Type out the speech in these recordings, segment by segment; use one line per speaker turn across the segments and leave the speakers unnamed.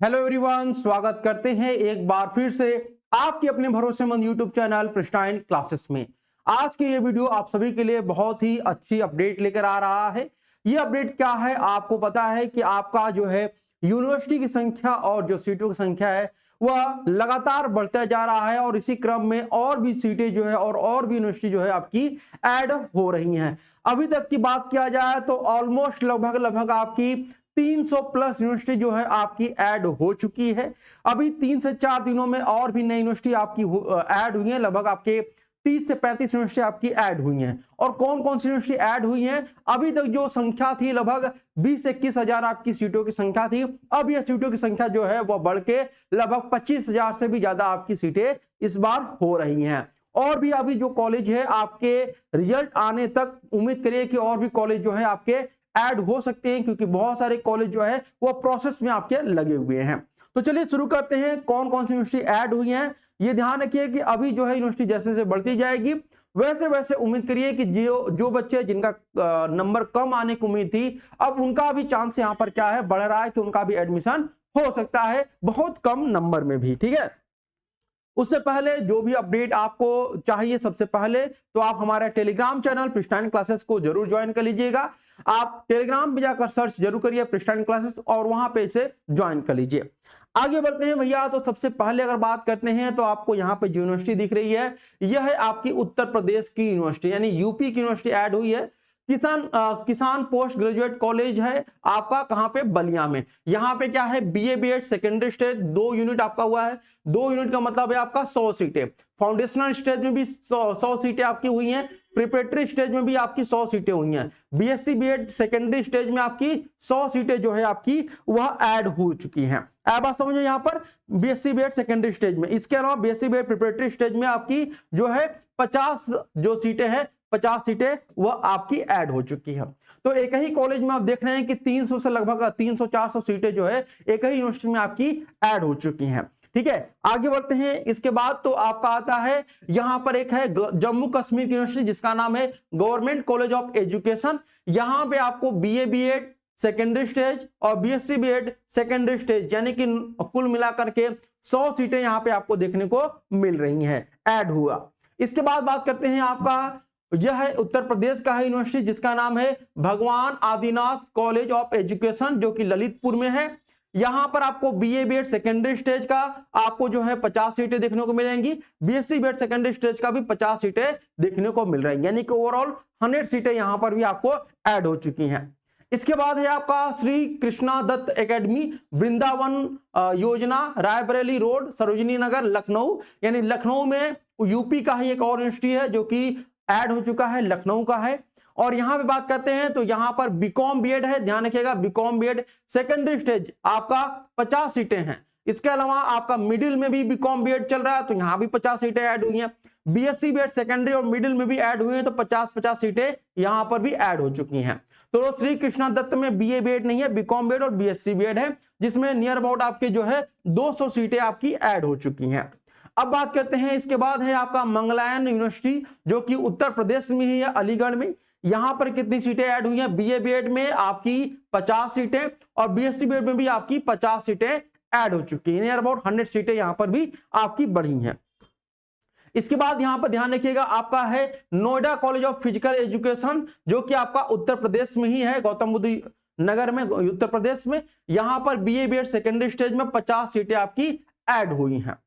Hello everyone, स्वागत करते हैं एक बार फिर से आपके अपने भरोसेमंद यूट्यूब चैनल प्रिस्टाइन क्लासेस में। आज की ये वीडियो आप सभी के लिए बहुत ही अच्छी अपडेट लेकर आ रहा है। ये अपडेट क्या है, आपको पता है कि आपका जो है यूनिवर्सिटी की संख्या और जो सीटों की संख्या है वह लगातार बढ़ता जा रहा है और इसी क्रम में और भी सीटें जो है और भी यूनिवर्सिटी जो है आपकी ऐड हो रही हैं। अभी तक की बात किया जाए तो ऑलमोस्ट लगभग आपकी 300 प्लस यूनिवर्सिटी जो है आपकी ऐड हो चुकी है। अभी 3 से 4 दिनों में और भी नई यूनिवर्सिटी आपकी ऐड हुई है। लगभग आपके 30 से 35 यूनिवर्सिटी आपकी ऐड हुई हैं। और कौन कौन सी यूनिवर्सिटी ऐड हुई हैं? अभी तक जो संख्या थी लगभग 20 से 21 हजार आपकी सीटों की संख्या थी। अब यह सीटों की संख्या जो है वह बढ़ के लगभग 25,000 से भी ज्यादा आपकी सीटें इस बार हो रही हैं। और भी अभी जो कॉलेज है आपके रिजल्ट आने तक उम्मीद करिए कि और भी कॉलेज जो है आपके ऐड हो सकते हैं, क्योंकि बहुत सारे कॉलेज जो है वो प्रोसेस में आपके लगे हुए हैं। तो चलिए शुरू करते हैं कौन कौन सी यूनिवर्सिटी ऐड हुई हैं। ये ध्यान रखिए कि अभी जो है यूनिवर्सिटी जैसे जैसे बढ़ती जाएगी वैसे वैसे उम्मीद करिए कि जो बच्चे जिनका नंबर कम आने की उम्मीद थी, अब उनका भी चांस यहां पर क्या है बढ़ रहा है कि उनका भी एडमिशन हो सकता है बहुत कम नंबर में भी। ठीक है, उससे पहले जो भी अपडेट आपको चाहिए सबसे पहले तो आप हमारे टेलीग्राम चैनल प्रिस्टाइन क्लासेस को जरूर ज्वाइन कर लीजिएगा। आप टेलीग्राम पे जाकर सर्च जरूर करिए प्रिस्टाइन क्लासेस और वहां पे इसे ज्वाइन कर लीजिए। आगे बढ़ते हैं भैया। तो सबसे पहले अगर बात करते हैं तो आपको यहाँ पे यूनिवर्सिटी दिख रही है, यह है आपकी उत्तर प्रदेश की यूनिवर्सिटी यानी यूपी की यूनिवर्सिटी ऐड हुई है। किसान पोस्ट ग्रेजुएट कॉलेज है आपका, कहां पे? बलिया में। यहाँ पे क्या है, BA BEd secondary stage 2 unit आपका हुआ है। 2 यूनिट का मतलब है आपका 100 सीटें। फाउंडेशनल स्टेज में भी 100 सीटें आपकी हुई हैं। प्रिपरेटरी स्टेज में भी आपकी 100 सीटें हुई हैं। बीएससी बीएड सेकेंडरी स्टेज में आपकी 100 सीटें जो है आपकी वह ऐड हो चुकी हैं। अब बात समझो यहाँ पर बीएससी बीएड सेकेंडरी स्टेज में, इसके अलावा बीएससी बीएड प्रिपरेटरी स्टेज में आपकी जो है 50 जो सीटें हैं 50 सीटें वह आपकी ऐड हो चुकी है। तो एक ही कॉलेज में आप देख रहे हैं कि 300 से लगभग 300-400 सीटें जो है एक ही यूनिवर्सिटी में आपकी ऐड हो चुकी हैं। ठीक है, आगे बढ़ते हैं। इसके बाद तो आपका आता है यहां पर एक है जम्मू कश्मीर की यूनिवर्सिटी जिसका नाम है गवर्नमेंट कॉलेज ऑफ एजुकेशन। यहां पे आपको बीए बीएड सेकेंडरी स्टेज और बीएससी बीएड सेकेंडरी स्टेज यानी कि कुल मिलाकर के 100 सीटें यहां पे आपको देखने को मिल रही हैं, ऐड हुआ। इसके बाद बात करते हैं आपका, यह है उत्तर प्रदेश का है यूनिवर्सिटी जिसका नाम है भगवान आदिनाथ कॉलेज ऑफ एजुकेशन जो कि ललितपुर में है। यहां पर आपको बीए बीएड सेकेंडरी स्टेज का आपको जो है 50 सीटें देखने को मिलेंगी। बीएससी बीएड सेकेंडरी स्टेज का भी 50 सीटें देखने को मिल रही हैं, यानी कि ओवरऑल 100 सीटें यहां पर भी आपको ऐड हो चुकी हैं। इसके बाद है आपका श्री कृष्णा दत्त एकेडमी वृंदावन योजना, रायबरेली रोड, सरोजिनी नगर, लखनऊ। यानी लखनऊ में यूपी का ही एक और यूनिवर्सिटी है जो कि ऐड हो चुका है, लखनऊ का है। और यहां पे बात करते हैं तो यहां पर बीकॉम बीएड है, ध्यान रखिएगा बीकॉम बीएड सेकेंडरी स्टेज आपका 50 सीटें हैं। इसके अलावा आपका मिडिल में भी बीकॉम बीएड चल रहा है तो यहां भी 50 सीटें ऐड हुई हैं। बीएससी बीएड सेकेंडरी और मिडिल में भी ऐड हुई हैं तो 50-50 सीटें यहां पर भी ऐड हो चुकी हैं। तो श्री कृष्णा दत्त में बीए बीएड नहीं है, बीकॉम बीएड और बीएससी बीएड है जिसमें नियर अबाउट आपके जो है 200 सीटें आपकी ऐड हो चुकी हैं। अब बात करते हैं, इसके बाद है आपका मंगलायन यूनिवर्सिटी जो कि उत्तर प्रदेश में ही है, अलीगढ़ में। यहां पर कितनी सीटें ऐड हुई हैं? बीए बीएड में आपकी 50 सीटें और बीएससी बीएड में भी आपकी 50 सीटें ऐड हो चुकी हैं, नियर अबाउट 100 सीटें यहां पर भी आपकी बढ़ी हैं। इसके बाद यहां पर ध्यान रखिएगा आपका है Noida college of physical education जो कि आपका उत्तर प्रदेश में ही है, गौतम बुद्ध नगर में, उत्तर प्रदेश में। यहां पर बीए बीएड सेकेंडरी स्टेज में 50 सीटें आपकी ऐड हुई हैं।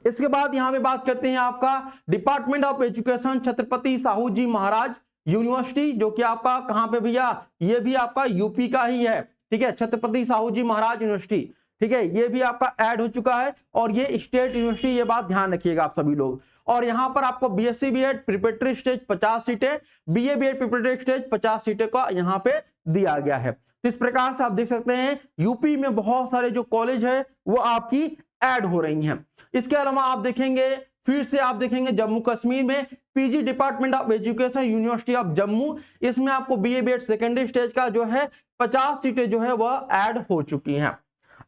इसके बाद यहां पे बात करते हैं आपका department of education Chhatrapati Sahu ji Maharaj university जो कि आपका कहां पे भैया, ये भी आपका यूपी का ही है। ठीक है, छत्रपति साहू जी महाराज यूनिवर्सिटी, ठीक है, ये भी आपका ऐड हो चुका है और ये स्टेट यूनिवर्सिटी, ये बात ध्यान रखिएगा आप सभी लोग। और यहां पर आपको बीएससी बीएड प्रिपरेटरी स्टेज 50 सीटें, बीए बीएड प्रिपरेटरी स्टेज 50 सीटें का यहां पे दिया गया है। तो इस प्रकार से आप देख सकते हैं यूपी में बहुत सारे जो कॉलेज है वो आपकी ऐड हो रही हैं। इसके अलावा आप देखेंगे, फिर से आप देखेंगे जम्मू कश्मीर में PG department of education university of Jammu, इसमें आपको बीए बीएड सेकेंडरी स्टेज का जो है 50 सीटें जो है वह ऐड हो चुकी हैं।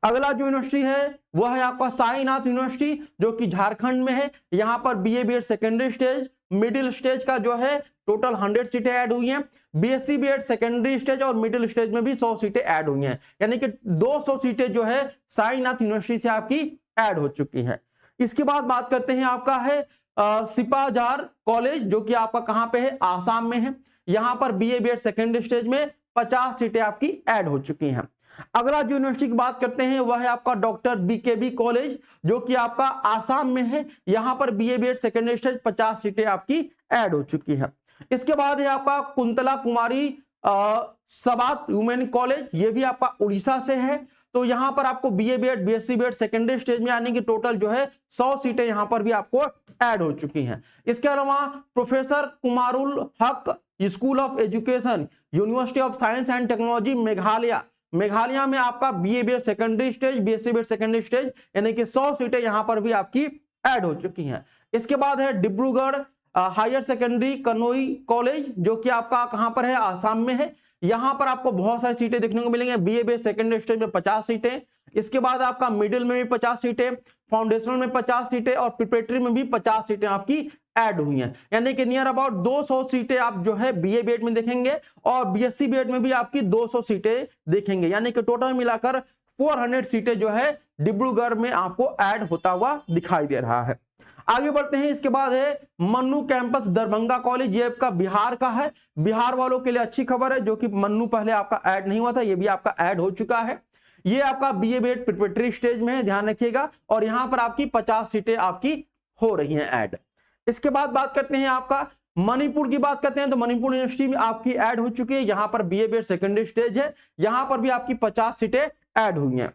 अगला जो यूनिवर्सिटी है वह है आपका साईनाथ यूनिवर्सिटी जो कि झारखंड में है। यहां पर BA BEd secondary stage middle stage का जो है टोटल 100 सीटें ऐड हुई हैं। बीएससी बीएड सेकेंडरी स्टेज और मिडिल स्टेज में भी 100 सीटें ऐड हुई हैं, यानी कि 200 सीटें जो है साईनाथ यूनिवर्सिटी से आपकी ऐड हो चुकी हैं। इसके बाद बात करते हैं आपका है सिपाझार कॉलेज, जो कि आपका कहां पे है, आसाम में है। यहां पर बीए बीएड सेकेंडरी स्टेज में 50 सीटें आपकी ऐड हो चुकी हैं। अगला जो यूनिवर्सिटी की बात करते हैं वह है आपका डॉक्टर बीकेबी कॉलेज, जो कि आपका आसाम में है। यहां पर बीए बीएड सेकेंडरी स्टेज 50 सीटें आपकी ऐड हो चुकी है। इसके बाद है आपका कुंतला कुमारी सबात वुमेन कॉलेज, ये भी आपका उड़ीसा से है। तो यहां पर आपको BA BEd BSc BEd secondary stage में आने की टोटल जो है 100 सीटें यहां पर भी आपको ऐड हो चुकी हैं। इसके अलावा professor Kumarul Haque school of education university of science and technology Meghalaya में आपका BA BEd secondary stage BSc BEd secondary stage यानी कि 100 सीटें यहां पर भी आपकी ऐड हो चुकी हैं। इसके बाद है Dibrugarh higher secondary Kanoi college, जो कि आपका कहां पर है, आसाम में है। यहां पर आपको बहुत सारी सीटें देखने को मिलेंगे। बीए बीएड सेकेंडरी स्टेज में 50 सीटें, इसके बाद आपका मिडिल में भी 50 सीटें, फाउंडेशनल में 50 सीटें और प्रिपरेटरी में भी 50 सीटें आपकी ऐड हुई हैं। यानी कि नियर अबाउट 200 सीटें आप जो है बीए बीएड में देखेंगे और बीएससी बीएड में भी आपकी 200 सीटें देखेंगे, यानी कि टोटल मिलाकर 400 सीटें जो है डिब्रूगढ़ में आपको ऐड होता हुआ दिखाई दे रहा है। आगे बढ़ते हैं। इसके बाद है मन्नू कैंपस दरभंगा कॉलेज, ये आपका बिहार का है। बिहार वालों के लिए अच्छी खबर है, जो कि मन्नू पहले आपका ऐड नहीं हुआ था, ये भी आपका ऐड हो चुका है। ये आपका बीए बीएड प्रिपरेटरी स्टेज में है, ध्यान रखिएगा। और यहां पर आपकी 50 सीटें आपकी हो रही हैं ऐड। इसके बाद बात करते हैं आपका मणिपुर की बात करते हैं, तो मणिपुर यूनिवर्सिटी में आपकी ऐड हो चुकी है। यहां पर बीए बीएड सेकेंडरी स्टेज है, यहां पर भी आपकी 50 सीटें ऐड हुई हैं।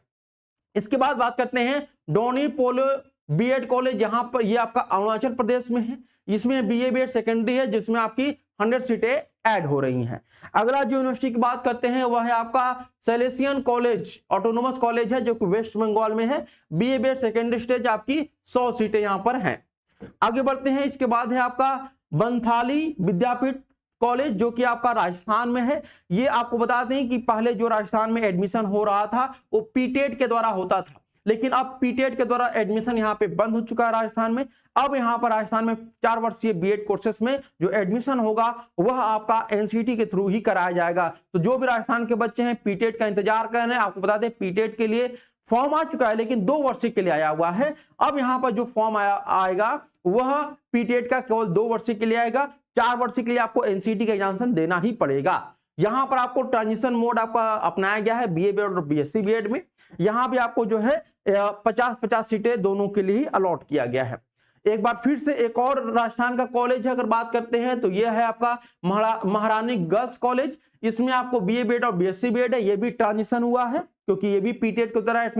इसके बाद बात करते हैं डोनी पोलो बीएड कॉलेज, यहां पर ये आपका अरुणाचल प्रदेश में है। इसमें बीए बीएड सेकेंडरी है, जिसमें आपकी 100 सीटें ऐड हो रही हैं। अगला जो यूनिवर्सिटी की बात करते हैं वह है आपका सेलेसियन कॉलेज, ऑटोनोमस कॉलेज है, जो कि वेस्ट बंगाल में है। बीए बीएड सेकेंडरी स्टेज आपकी 100 सीटें यहां पर हैं। आगे बढ़ते हैं। इसके बाद है आपका बंथाली विद्यापीठ कॉलेज, जो कि आपका राजस्थान में है। ये आपको बता दें कि पहले जो राजस्थान में एडमिशन हो रहा था वो पीटेट के द्वारा होता था, लेकिन अब पीटेट के द्वारा एडमिशन यहाँ पे बंद हो चुका है राजस्थान में। अब यहाँ पर राजस्थान में 4 वर्षीय बीएड कोर्सेस में जो एडमिशन होगा वह आपका एनसीटी के थ्रू ही कराया जाएगा। तो जो भी राजस्थान के बच्चे हैं पीटेट का इंतजार कर रहे हैं, आपको बता दें पीटेट के लिए फॉर्म आ चुका है, लेकिन 2 वर्षीय के लिए आया हुआ है। अब यहाँ पर जो फॉर्म आएगा वह पीटेट का केवल 2 वर्षीय के लिए आएगा। 4 वर्षीय के लिए आपको एनसीटी का एग्जामिनेशन देना ही पड़ेगा। यहां पर आपको ट्रांजिशन मोड आपका अपनाया गया है बीए बीएड और बीएससी बीएड में। यहां भी आपको जो है 50-50 सीटें दोनों के लिए अलॉट किया गया है। एक बार फिर से एक और राजस्थान का कॉलेज है, अगर बात करते हैं तो यह है आपका महारानी गर्ल्स कॉलेज। इसमें आपको बीए बीएड और बीएससी बीएड है, ये भी ट्रांजिशन हुआ है क्योंकि ये भी पीटेट की तरह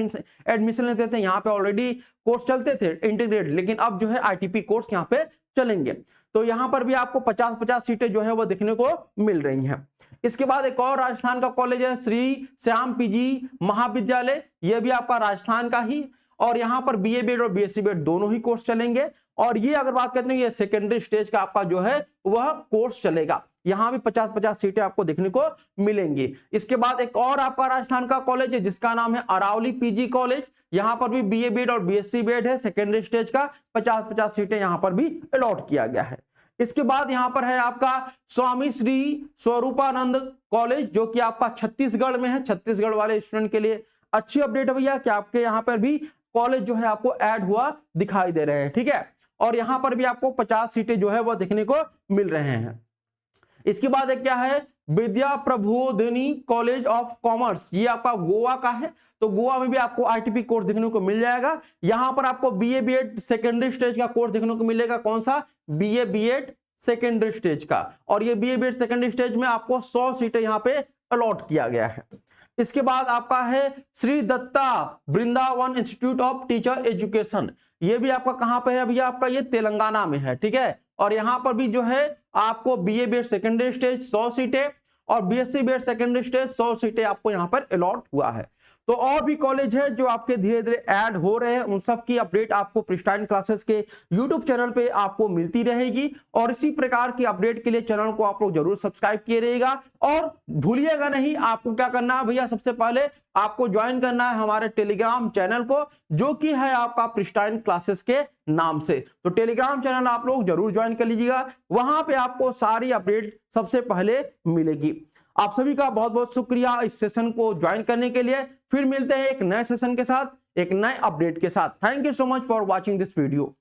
एडमिशन लेते थे। यहाँ पे ऑलरेडी कोर्स चलते थे इंटीग्रेटेड, लेकिन अब जो है आईटीपी कोर्स यहाँ पे चलेंगे। तो यहाँ पर भी आपको 50-50 सीटें जो है वो देखने को मिल रही हैं। इसके बाद एक और राजस्थान का कॉलेज है श्री श्याम पीजी महाविद्यालय, यह भी आपका राजस्थान का ही, और यहाँ पर बीए बीएड और बीएससी बीएड दोनों ही कोर्स चलेंगे। और ये अगर बात करते हैं ये सेकेंडरी स्टेज का आपका जो है वह कोर्स चलेगा। यहाँ भी 50-50 सीटें आपको देखने को मिलेंगी। इसके बाद एक और आपका राजस्थान का कॉलेज है जिसका नाम है अरावली पीजी कॉलेज। यहाँ पर भी बीए बीएड और बीएससी बीएड है, सेकेंडरी स्टेज का 50-50 सीटें यहाँ पर भी अलॉट किया गया है। इसके बाद यहाँ पर है आपका स्वामी श्री स्वरूपानंद कॉलेज, जो कि आपका छत्तीसगढ़ में है। छत्तीसगढ़ वाले स्टूडेंट के लिए अच्छी अपडेट है भैया कि आपके यहाँ पर भी कॉलेज जो है आपको ऐड हुआ दिखाई दे रहे हैं, ठीक है। और यहाँ पर भी आपको 50 सीटें जो है वो देखने को मिल रहे हैं। इसके बाद एक क्या है विद्या प्रबोधिनी कॉलेज ऑफ कॉमर्स, ये आपका गोवा का है। तो गोवा में भी आपको आईटीपी कोर्स देखने को मिल जाएगा। यहां पर आपको बीए बीएड सेकेंडरी स्टेज का कोर्स देखने को मिलेगा। कौन सा? बीए बीएड सेकेंडरी स्टेज का। और ये बीए बीएड सेकेंडरी स्टेज में आपको 100 सीटें यहां पे अलॉट किया गया है। इसके बाद आपका है Shri Datta Vrindavan institute of teacher education, ये भी आपका कहां पे है भैया? आपका ये तेलंगाना में है, ठीक है। और यहां पर भी जो है आपको बीए बीएड सेकेंडरी स्टेज 100 सीटें और बीएससी बीएड सेकेंडरी स्टेज 100 सीटें आपको यहां पर अलॉट हुआ है। तो और भी कॉलेज है जो आपके धीरे धीरे ऐड हो रहे हैं, उन सब की अपडेट आपको प्रिस्टाइन क्लासेस के यूट्यूब चैनल पे आपको मिलती रहेगी। और इसी प्रकार की अपडेट के लिए चैनल को आप लोग जरूर सब्सक्राइब किए रहिएगा। और भूलिएगा नहीं, आपको क्या करना है भैया, सबसे पहले आपको ज्वाइन करना है हमारे टेलीग्राम चैनल को, जो कि है आपका प्रिस्टाइन क्लासेस के नाम से। तो टेलीग्राम चैनल आप लोग जरूर ज्वाइन कर लीजिएगा, वहां पे आपको सारी अपडेट सबसे पहले मिलेगी। आप सभी का बहुत बहुत शुक्रिया इस सेशन को ज्वाइन करने के लिए। फिर मिलते हैं एक नए सेशन के साथ, एक नए अपडेट के साथ। Thank you so much for watching this video.